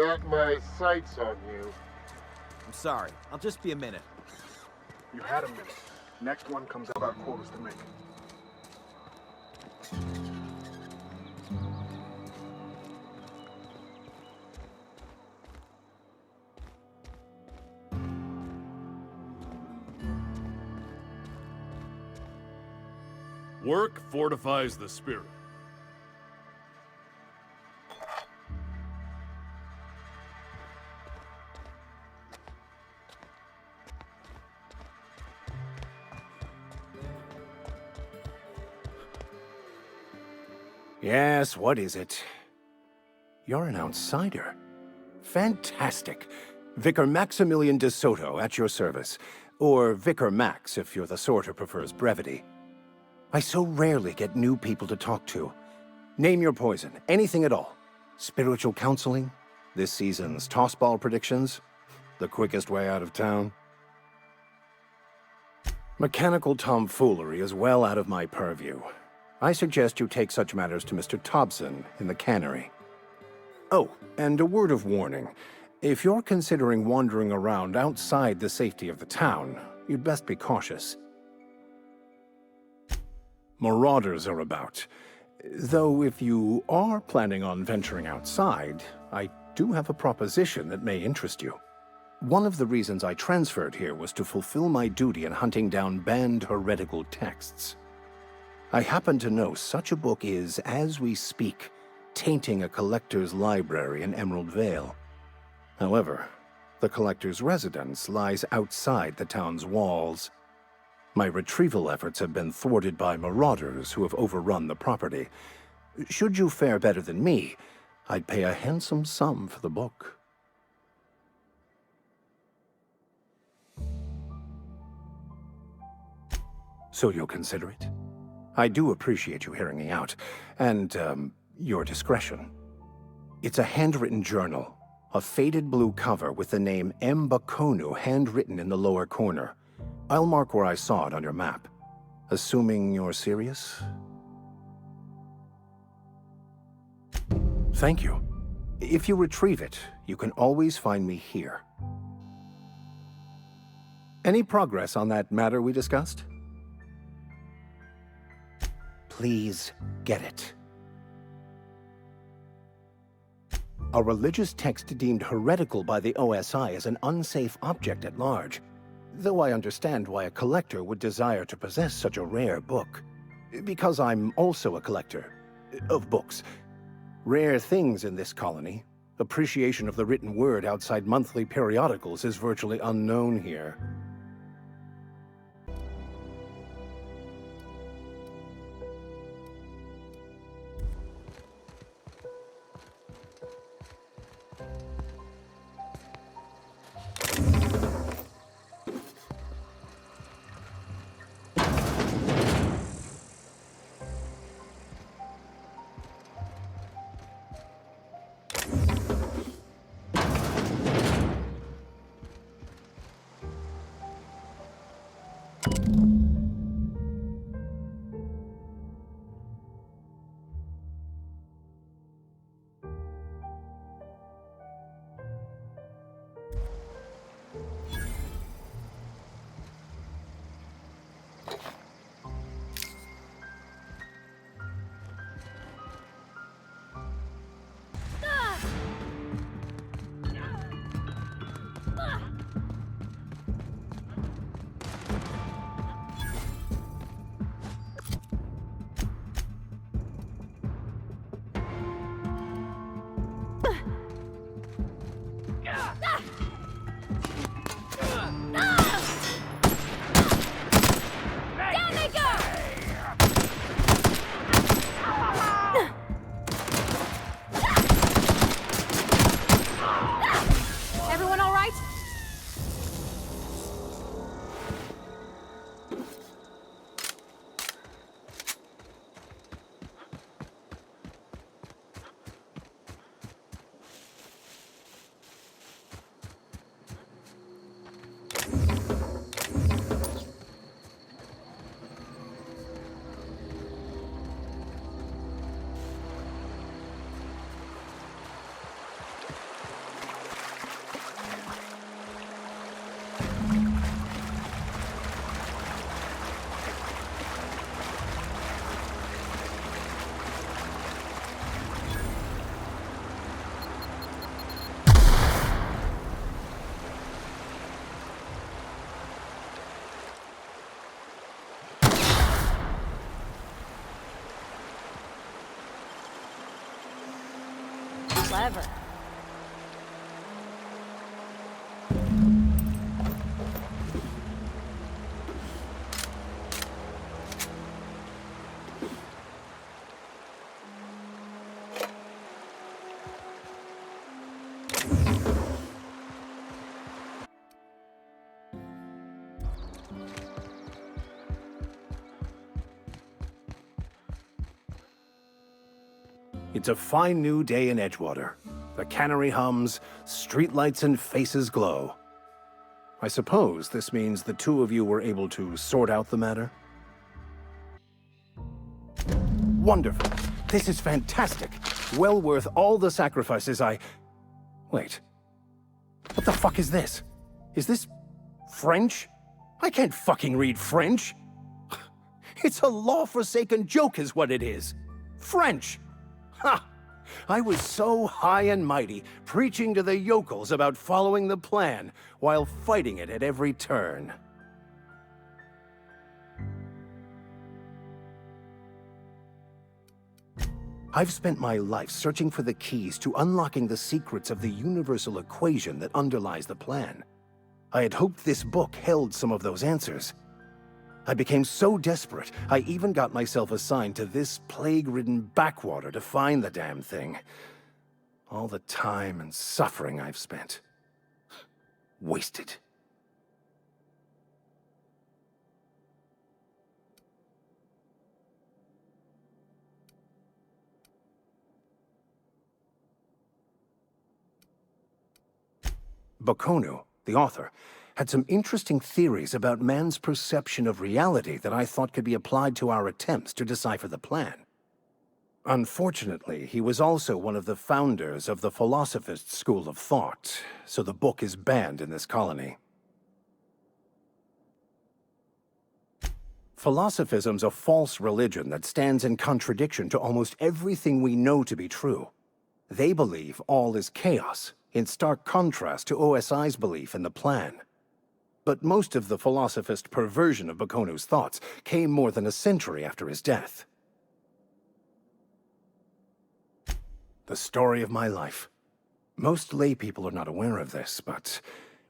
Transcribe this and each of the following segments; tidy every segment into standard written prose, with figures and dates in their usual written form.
Got my sights on you. I'm sorry. I'll just be a minute. You had a minute. Next one comes out our quotas to make. Work fortifies the spirit. Yes, what is it? You're an outsider. Fantastic. Vicar Maximilian de Soto, at your service. Or Vicar Max, if you're the sort who prefers brevity. I so rarely get new people to talk to. Name your poison, anything at all. Spiritual counseling? This season's tossball predictions? The quickest way out of town? Mechanical tomfoolery is well out of my purview. I suggest you take such matters to Mr. Thompson in the cannery. Oh, and a word of warning. If you're considering wandering around outside the safety of the town, you'd best be cautious. Marauders are about. Though if you are planning on venturing outside, I do have a proposition that may interest you. One of the reasons I transferred here was to fulfill my duty in hunting down banned heretical texts. I happen to know such a book is, as we speak, tainting a collector's library in Emerald Vale. However, the collector's residence lies outside the town's walls. My retrieval efforts have been thwarted by marauders who have overrun the property. Should you fare better than me, I'd pay a handsome sum for the book. So you'll consider it? I do appreciate you hearing me out, and, your discretion. It's a handwritten journal, a faded blue cover with the name M. Bakonu handwritten in the lower corner. I'll mark where I saw it on your map. Assuming you're serious? Thank you. If you retrieve it, you can always find me here. Any progress on that matter we discussed? Please get it. A religious text deemed heretical by the OSI is an unsafe object at large, though I understand why a collector would desire to possess such a rare book. Because I'm also a collector of books. Rare things in this colony. Appreciation of the written word outside monthly periodicals is virtually unknown here. Clever. It's a fine new day in Edgewater. The cannery hums, streetlights and faces glow. I suppose this means the two of you were able to sort out the matter? Wonderful. This is fantastic. Well worth all the sacrifices Wait. What the fuck is this? Is this French? I can't fucking read French. It's a law-forsaken joke is what it is. French. Ha! I was so high and mighty, preaching to the yokels about following the plan, while fighting it at every turn. I've spent my life searching for the keys to unlocking the secrets of the universal equation that underlies the plan. I had hoped this book held some of those answers. I became so desperate, I even got myself assigned to this plague-ridden backwater to find the damn thing. All the time and suffering I've spent. Wasted. Bakonu, the author, had some interesting theories about man's perception of reality that I thought could be applied to our attempts to decipher the plan. Unfortunately, he was also one of the founders of the Philosophist school of thought, so the book is banned in this colony. Philosophism's a false religion that stands in contradiction to almost everything we know to be true. They believe all is chaos, in stark contrast to OSI's belief in the plan. But most of the philosophist perversion of Bakonu's thoughts came more than a century after his death. The story of my life. Most lay people are not aware of this, but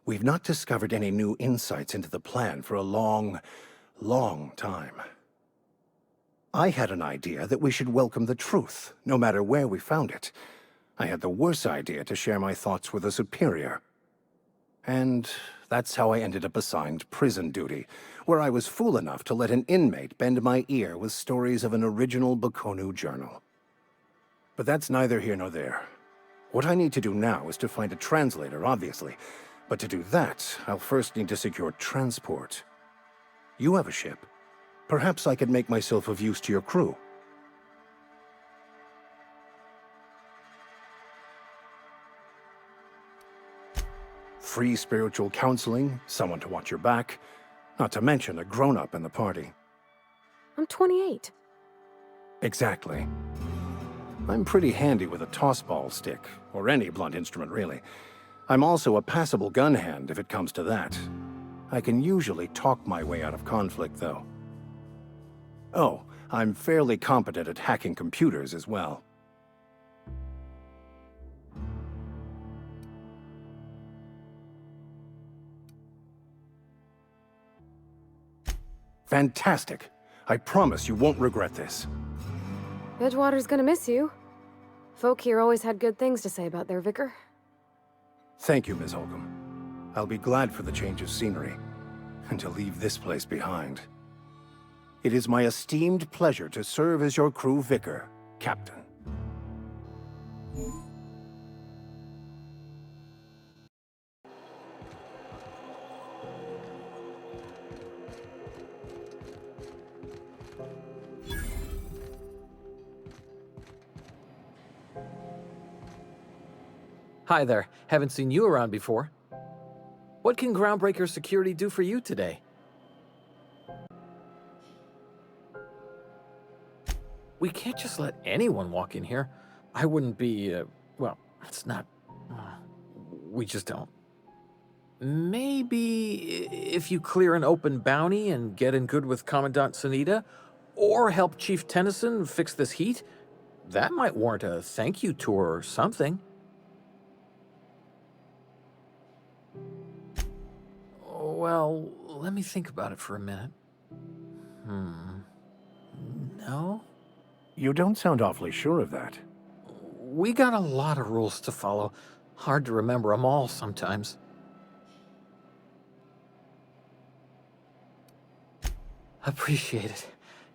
we've not discovered any new insights into the plan for a long, long time. I had an idea that we should welcome the truth, no matter where we found it. I had the worse idea to share my thoughts with a superior. And that's how I ended up assigned prison duty, where I was fool enough to let an inmate bend my ear with stories of an original Bakonu journal. But that's neither here nor there. What I need to do now is to find a translator, obviously. But to do that, I'll first need to secure transport. You have a ship. Perhaps I could make myself of use to your crew. Free spiritual counseling, someone to watch your back, not to mention a grown-up in the party. I'm 28. Exactly. I'm pretty handy with a tossball stick, or any blunt instrument, really. I'm also a passable gun hand if it comes to that. I can usually talk my way out of conflict, though. Oh, I'm fairly competent at hacking computers as well. Fantastic. I promise you won't regret this. Edgewater's gonna miss you. Folk here always had good things to say about their vicar. Thank you, Ms. Holcomb. I'll be glad for the change of scenery, and to leave this place behind. It is my esteemed pleasure to serve as your crew vicar, Captain. Hi there. Haven't seen you around before. What can Groundbreaker Security do for you today? We can't just let anyone walk in here. I wouldn't be, well, it's not... we just don't. Maybe if you clear an open bounty and get in good with Commandant Sunita, or help Chief Tennyson fix this heat, that might warrant a thank you tour or something. Well, let me think about it for a minute. No? You don't sound awfully sure of that. We got a lot of rules to follow. Hard to remember them all sometimes. Appreciate it.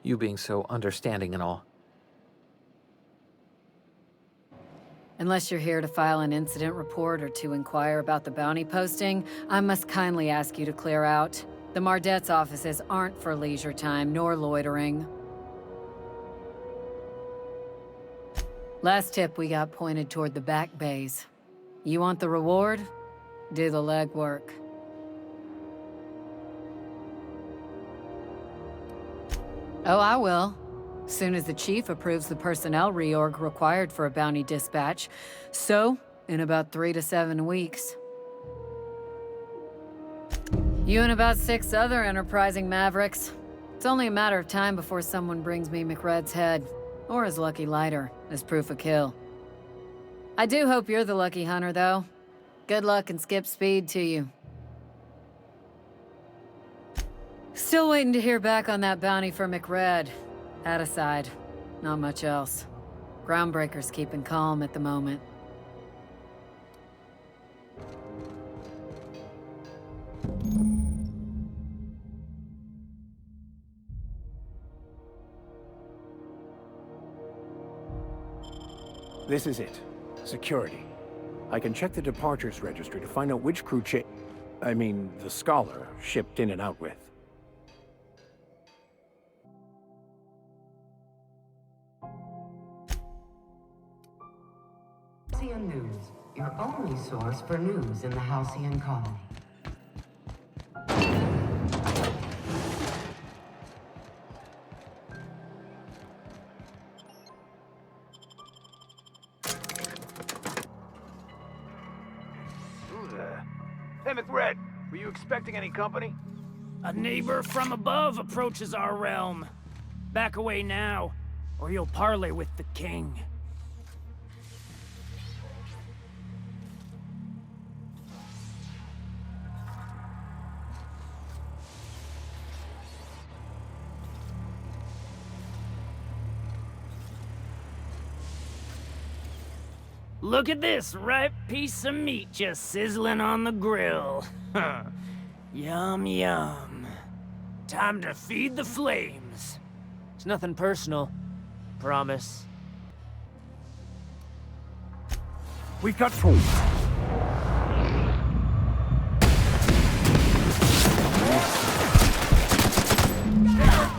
You being so understanding and all. Unless you're here to file an incident report or to inquire about the bounty posting, I must kindly ask you to clear out. The Mardet's offices aren't for leisure time nor loitering. Last tip we got pointed toward the back bays. You want the reward? Do the legwork. Oh, I will. Soon as the chief approves the personnel reorg required for a bounty dispatch. So, in about 3 to 7 weeks. You and about 6 other enterprising mavericks. It's only a matter of time before someone brings me MACREDD's head, or his lucky lighter, as proof of kill. I do hope you're the lucky hunter, though. Good luck and skip speed to you. Still waiting to hear back on that bounty for MACREDD. That aside, not much else. Groundbreaker's keeping calm at the moment. This is it. Security. I can check the departures registry to find out which crew the Scholar shipped in and out with. Halcyon News, your only source for news in the Halcyon colony. Who there? Hey, MACREDD, were you expecting any company? A neighbor from above approaches our realm. Back away now, or you'll parley with the king. Look at this ripe piece of meat just sizzling on the grill. Yum, yum. Time to feed the flames. It's nothing personal. Promise. We've got food.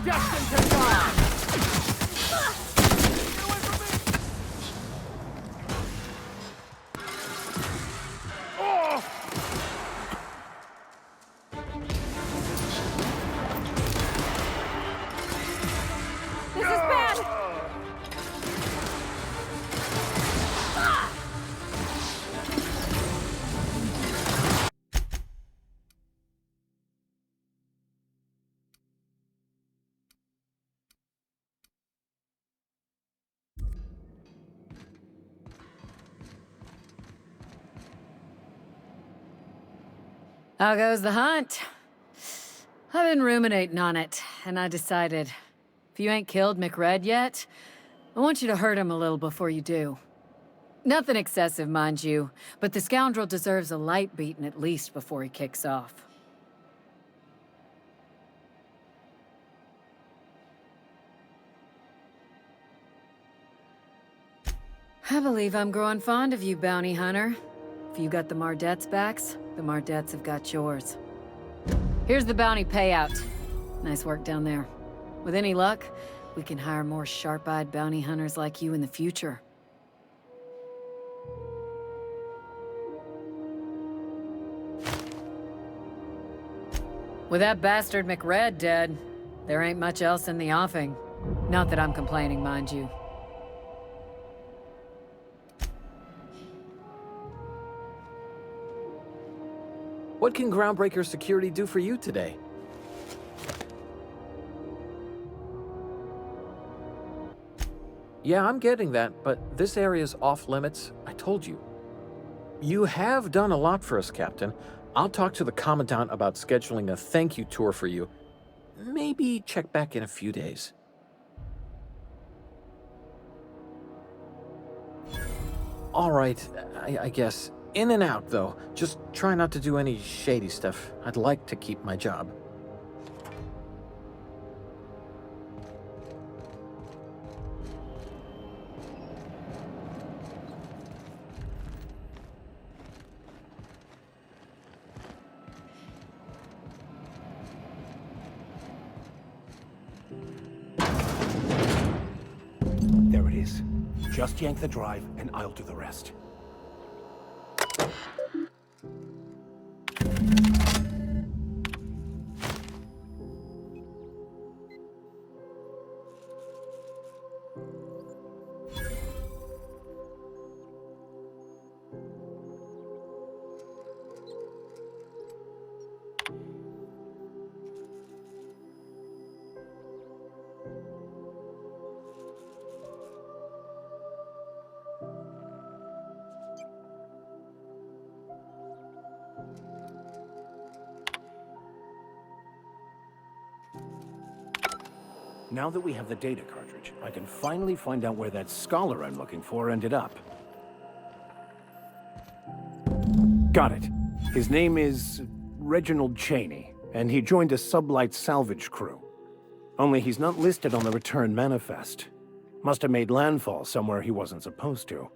Destined to die! How goes the hunt? I've been ruminating on it, and I decided, if you ain't killed MACREDD yet, I want you to hurt him a little before you do. Nothing excessive, mind you, but the scoundrel deserves a light beating at least before he kicks off. I believe I'm growing fond of you, bounty hunter. If you got the Mardet's backs, the Mardets have got yours. Here's the bounty payout. Nice work down there. With any luck, we can hire more sharp-eyed bounty hunters like you in the future. With that bastard MACREDD dead, there ain't much else in the offing. Not that I'm complaining, mind you. What can Groundbreaker Security do for you today? Yeah, I'm getting that, but this area's off limits. I told you. You have done a lot for us, Captain. I'll talk to the Commandant about scheduling a thank you tour for you. Maybe check back in a few days. All right, I guess. In and out, though. Just try not to do any shady stuff. I'd like to keep my job. There it is. Just yank the drive, and I'll do the rest. Now that we have the data cartridge, I can finally find out where that scholar I'm looking for ended up. Got it. His name is Reginald Cheney, and he joined a sublight salvage crew. Only he's not listed on the return manifest. Must have made landfall somewhere he wasn't supposed to.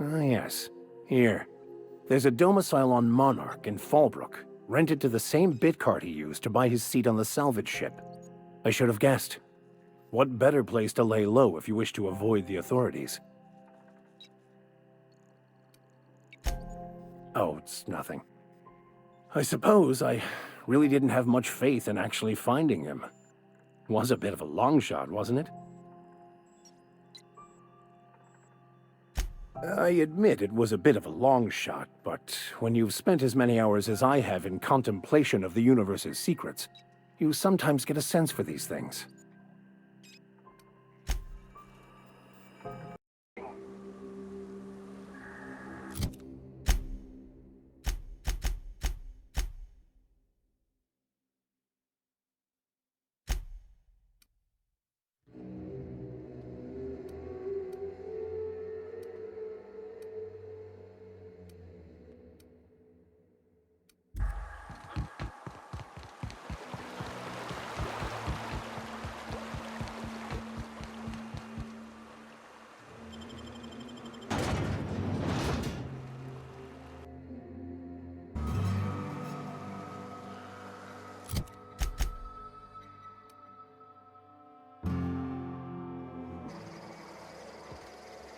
Ah, yes. Here. There's a domicile on Monarch in FALLBROok, rented to the same bit card he used to buy his seat on the salvage ship. I should have guessed. What better place to lay low if you wish to avoid the authorities? Oh, it's nothing. I suppose I really didn't have much faith in actually finding him. Was a bit of a long shot, wasn't it? I admit it was a bit of a long shot, but when you've spent as many hours as I have in contemplation of the universe's secrets, you sometimes get a sense for these things.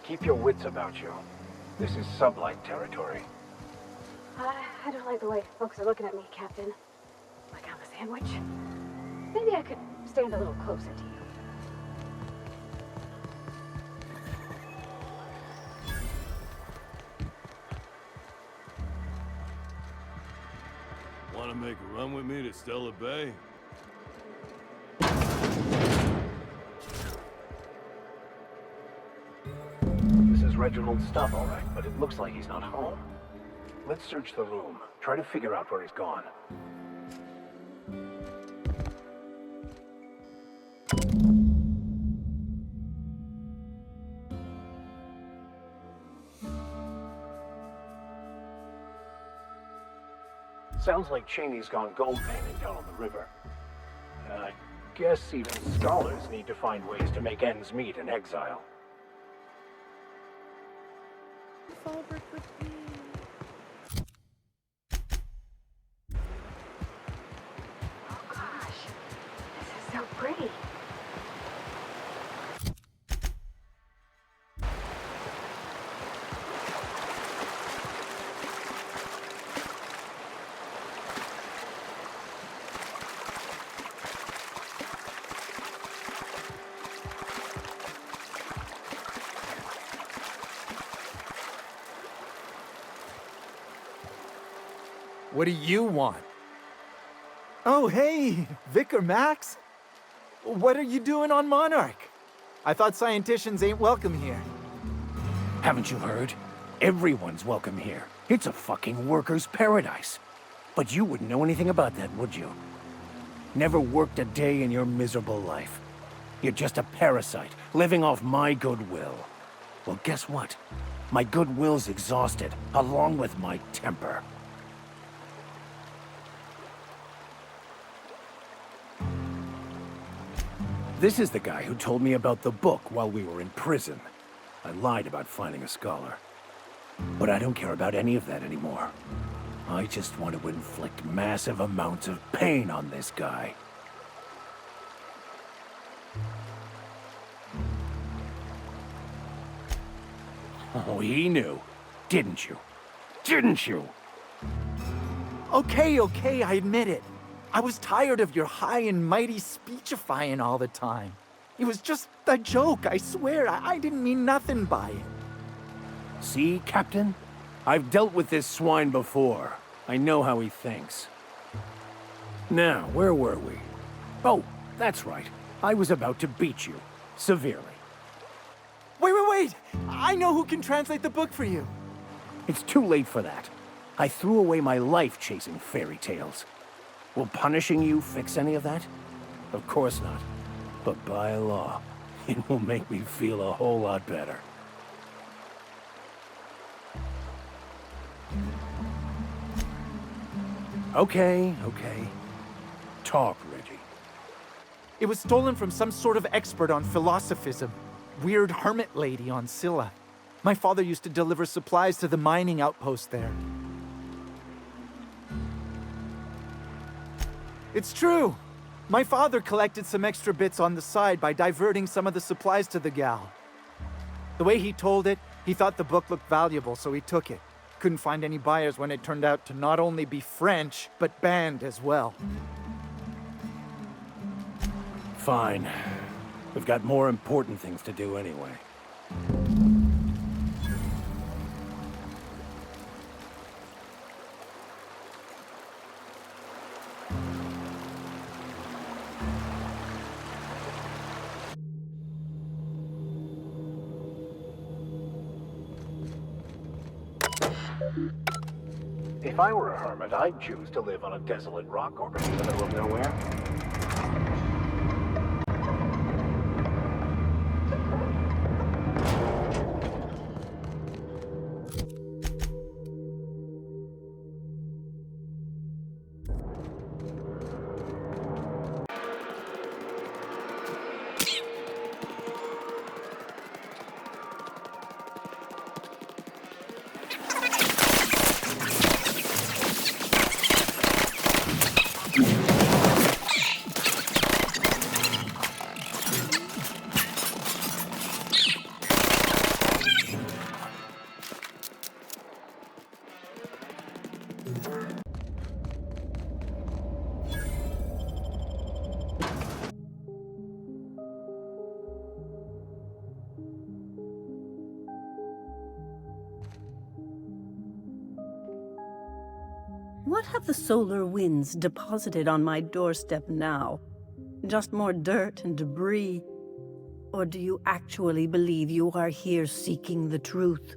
Keep your wits about you. This is sublight territory. I don't like the way folks are looking at me, Captain. Like I'm a sandwich. Maybe I could stand a little closer to you. Want to make a run with me to Stella Bay? Reginald's stuff, all right, but it looks like he's not home. Let's search the room. Try to figure out where he's gone. Sounds like Cheney's gone gold panning down on the river. I guess even scholars need to find ways to make ends meet in exile. FALLBROOK with me. Oh gosh, this is so pretty. What do you want? Oh, hey, Vicar Max. What are you doing on Monarch? I thought scienticians ain't welcome here. Haven't you heard? Everyone's welcome here. It's a fucking worker's paradise. But you wouldn't know anything about that, would you? Never worked a day in your miserable life. You're just a parasite, living off my goodwill. Well, guess what? My goodwill's exhausted, along with my temper. This is the guy who told me about the book while we were in prison. I lied about finding a scholar. But I don't care about any of that anymore. I just want to inflict massive amounts of pain on this guy. Oh, he knew. Didn't you? Didn't you? Okay, I admit it. I was tired of your high and mighty speechifying all the time. It was just a joke, I swear. I didn't mean nothing by it. See, Captain? I've dealt with this swine before. I know how he thinks. Now, where were we? Oh, that's right. I was about to beat you. Severely. Wait! I know who can translate the book for you. It's too late for that. I threw away my life chasing fairy tales. Will punishing you fix any of that? Of course not. But by law, it will make me feel a whole lot better. Okay. Talk, Reggie. It was stolen from some sort of expert on philosophism. Weird hermit lady on SCYLLA. My father used to deliver supplies to the mining outpost there. It's true. My father collected some extra bits on the side by diverting some of the supplies to the gal. The way he told it, he thought the book looked valuable, so he took it. Couldn't find any buyers when it turned out to not only be French, but banned as well. Fine. We've got more important things to do anyway. If I were a hermit, I'd choose to live on a desolate rock organ in the middle of nowhere. What have the solar winds deposited on my doorstep now? Just more dirt and debris? Or do you actually believe you are here seeking the truth?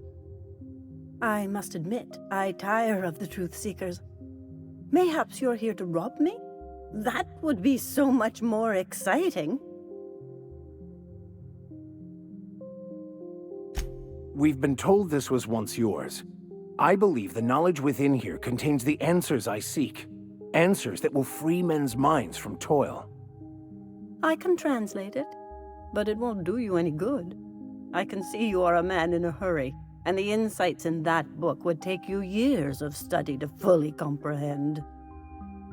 I must admit, I tire of the truth seekers. Mayhaps you're here to rob me? That would be so much more exciting. We've been told this was once yours. I believe the knowledge within here contains the answers I seek. Answers that will free men's minds from toil. I can translate it, but it won't do you any good. I can see you are a man in a hurry, and the insights in that book would take you years of study to fully comprehend.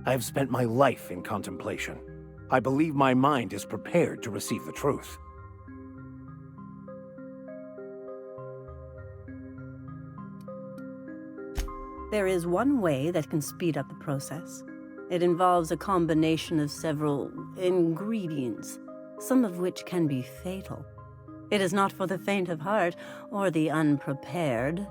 I have spent my life in contemplation. I believe my mind is prepared to receive the truth. There is one way that can speed up the process. It involves a combination of several ingredients, some of which can be fatal. It is not for the faint of heart or the unprepared.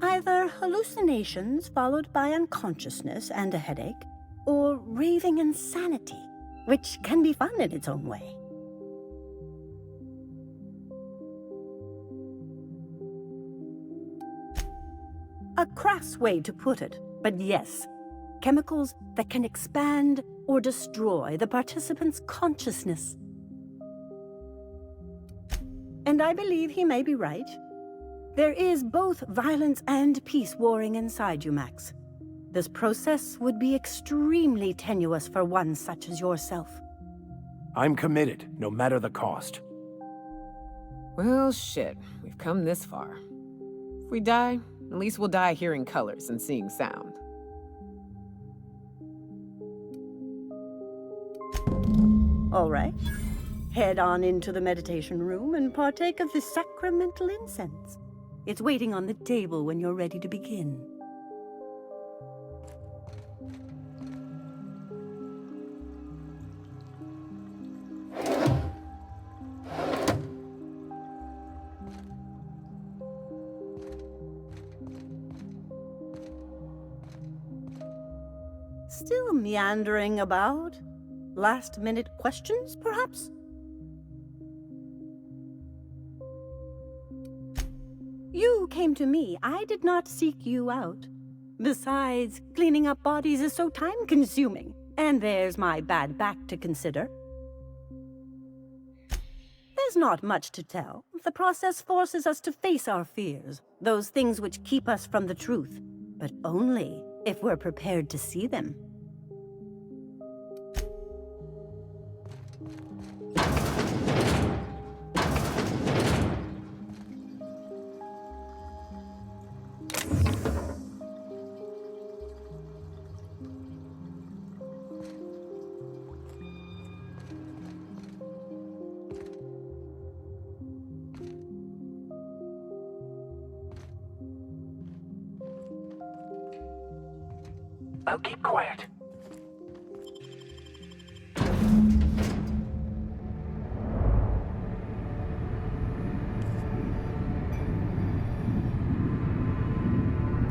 Either hallucinations followed by unconsciousness and a headache, or raving insanity, which can be fun in its own way. A crass way to put it, but yes. Chemicals that can expand or destroy the participant's consciousness. And I believe he may be right. There is both violence and peace warring inside you, Max. This process would be extremely tenuous for one such as yourself. I'm committed, no matter the cost. Well, shit. We've come this far. If we die, at least we'll die hearing colors and seeing sound. All right. Head on into the meditation room and partake of the sacramental incense. It's waiting on the table when you're ready to begin. Still meandering about? Last-minute questions, perhaps? You came to me. I did not seek you out. Besides, cleaning up bodies is so time-consuming. And there's my bad back to consider. There's not much to tell. The process forces us to face our fears, those things which keep us from the truth, but only if we're prepared to see them. Now keep quiet.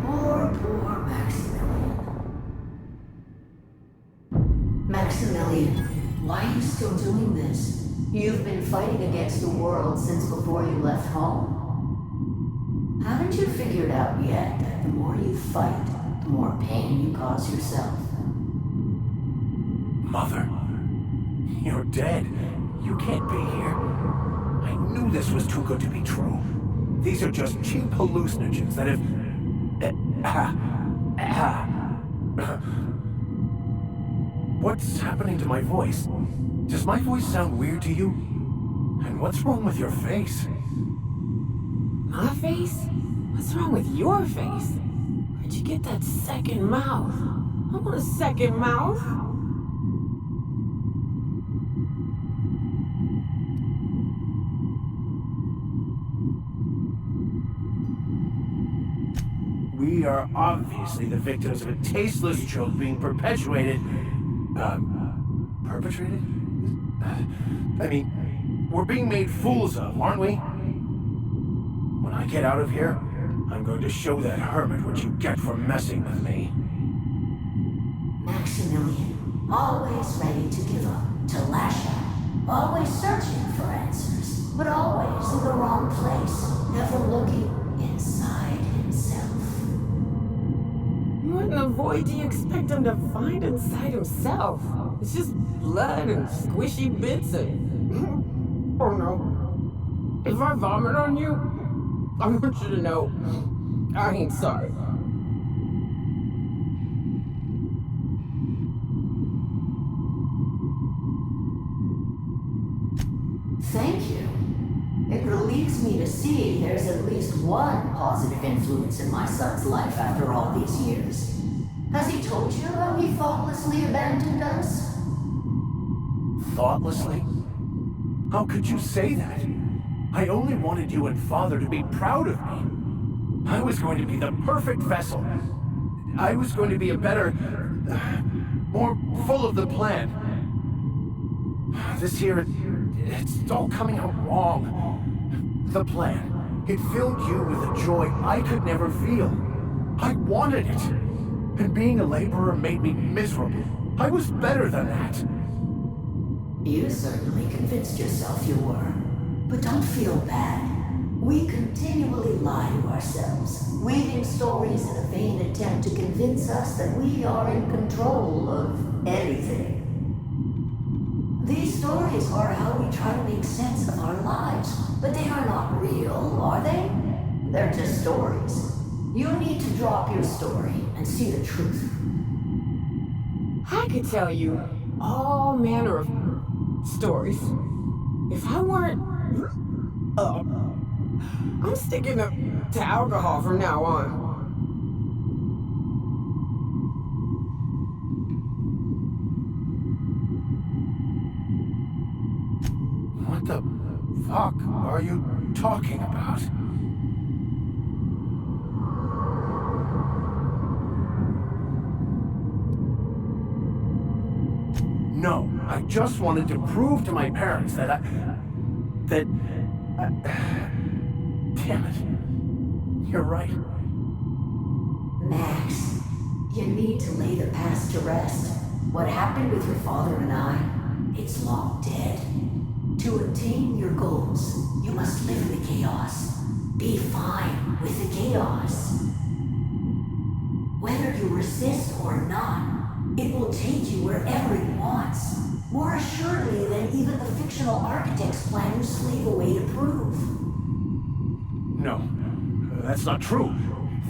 Poor Maximilian. Maximilian, why are you still doing this? You've been fighting against the world since before you left home. Haven't you figured out yet that the more you fight, the more pain you cause yourself? Mother, you're dead. You can't be here. I knew this was too good to be true. These are just cheap hallucinogens that have... What's happening to my voice? Does my voice sound weird to you? And what's wrong with your face? My face? What's wrong with your face? Where'd you get that second mouth? I want a second mouth. We are obviously the victims of a tasteless joke being perpetuated. Perpetrated? I mean, we're being made fools of, aren't we? When I get out of here, I'm going to show that hermit what you get for messing with me. Maximilian, always ready to give up, to lash out, always searching for answers, but always in the wrong place, never looking inside himself. What in the void do you expect him to find inside himself? It's just blood and squishy bits and... Oh no. If I vomit on you, I want you to know, I ain't sorry. Thank you. It relieves me to see there's at least one positive influence in my son's life after all these years. Has he told you how he thoughtlessly abandoned us? Thoughtlessly? How could you say that? I only wanted you and Father to be proud of me. I was going to be the perfect vessel. I was going to be a better... more full of the plan. This here, it's all coming out wrong. The plan, it filled you with a joy I could never feel. I wanted it. And being a laborer made me miserable. I was better than that. You certainly convinced yourself you were. But don't feel bad. We continually lie to ourselves, weaving stories in a vain attempt to convince us that we are in control of anything. These stories are how we try to make sense of our lives, but they are not real, are they? They're just stories. You need to drop your story and see the truth. I could tell you all manner of stories. If I weren't I'm sticking to alcohol from now on. What the fuck are you talking about? No, I just wanted to prove to my parents that damn it. You're right. Max, you need to lay the past to rest. What happened with your father and I, it's long dead. To attain your goals, you must live in the chaos. Be fine with the chaos. Whether you resist or not, it will take you wherever it wants. More assuredly than even the fictional architect's plan you slave away to prove. No, that's not true.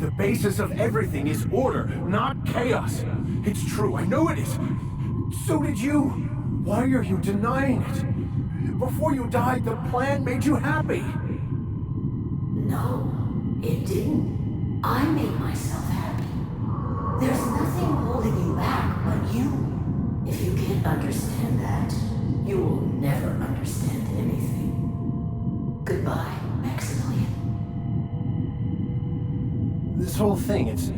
The basis of everything is order, not chaos. It's true, I know it is. So did you. Why are you denying it? Before you died, the plan made you happy. No, it didn't. I made myself happy. There's nothing holding you back but you. If you can't understand that, you will never understand anything. Goodbye, Maximilian. This whole thing, it's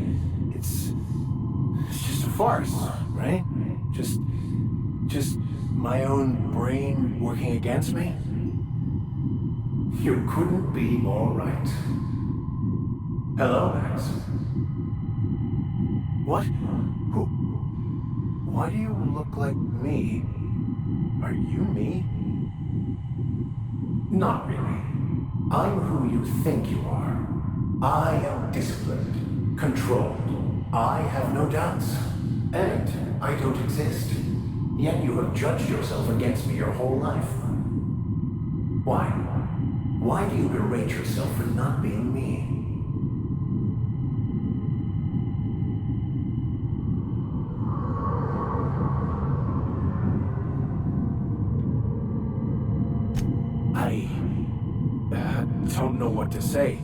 just a farce, right? Just my own brain working against me? You couldn't be more right. Hello, Max. What? Who? Why do you look like me? Are you me? Not really. I'm who you think you are. I am disciplined, controlled. I have no doubts. And I don't exist. Yet you have judged yourself against me your whole life. Why? Why do you berate yourself for not being me? I don't know what to say.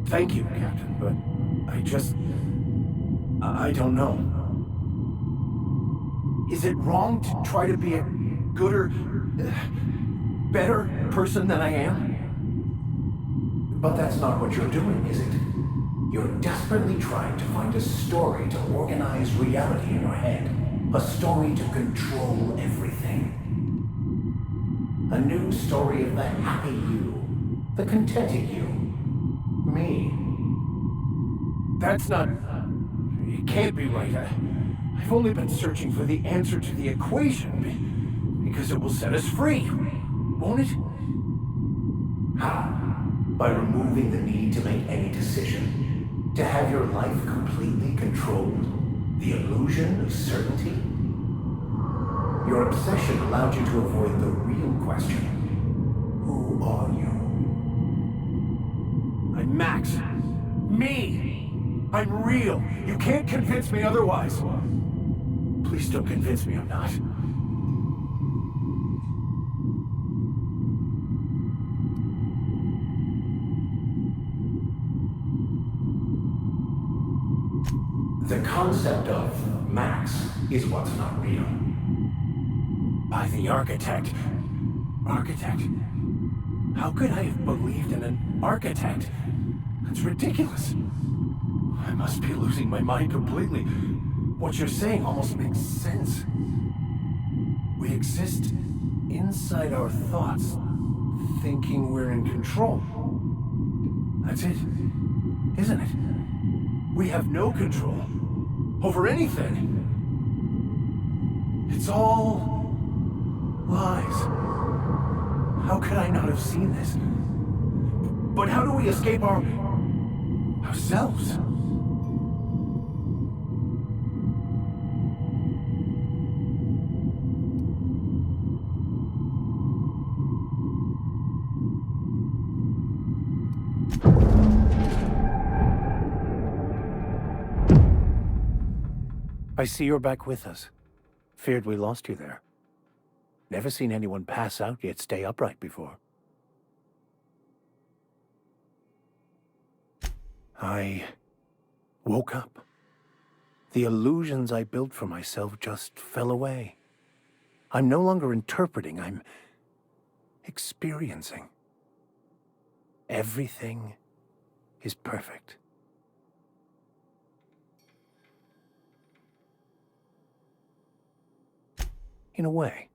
Thank you, Captain, but I don't know. Is it wrong to try to be a gooder, better person than I am? But that's not what you're doing, is it? You're desperately trying to find a story to organize reality in your head. A story to control everything. A new story of the happy you, the contented you, me. That's not... It can't be right. I've only been searching for the answer to the equation, because it will set us free, won't it? How? By removing the need to make any decision? To have your life completely controlled? The illusion of certainty? Your obsession allowed you to avoid the real question. Who are you? I'm Max. Me! I'm real. You can't convince me otherwise. Please don't convince me I'm not. The concept of Max is what's not real. By the architect. Architect? How could I have believed in an architect? That's ridiculous. I must be losing my mind completely. What you're saying almost makes sense. We exist inside our thoughts, thinking we're in control. That's it, isn't it? We have no control over anything. It's all lies. How could I not have seen this? But how do we escape ourselves? I see you're back with us. Feared we lost you there. Never seen anyone pass out yet stay upright before. I woke up. The illusions I built for myself just fell away. I'm no longer interpreting, I'm experiencing. Everything is perfect. In a way.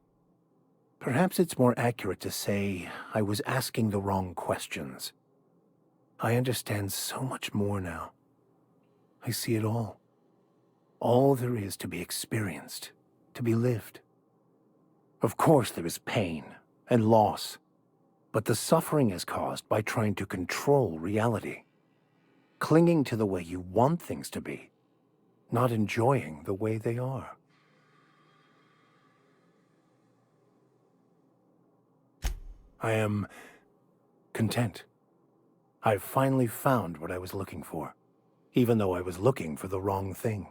Perhaps it's more accurate to say I was asking the wrong questions. I understand so much more now. I see it all. All there is to be experienced, to be lived. Of course there is pain and loss, but the suffering is caused by trying to control reality, clinging to the way you want things to be, not enjoying the way they are. I am content. I've finally found what I was looking for, even though I was looking for the wrong thing.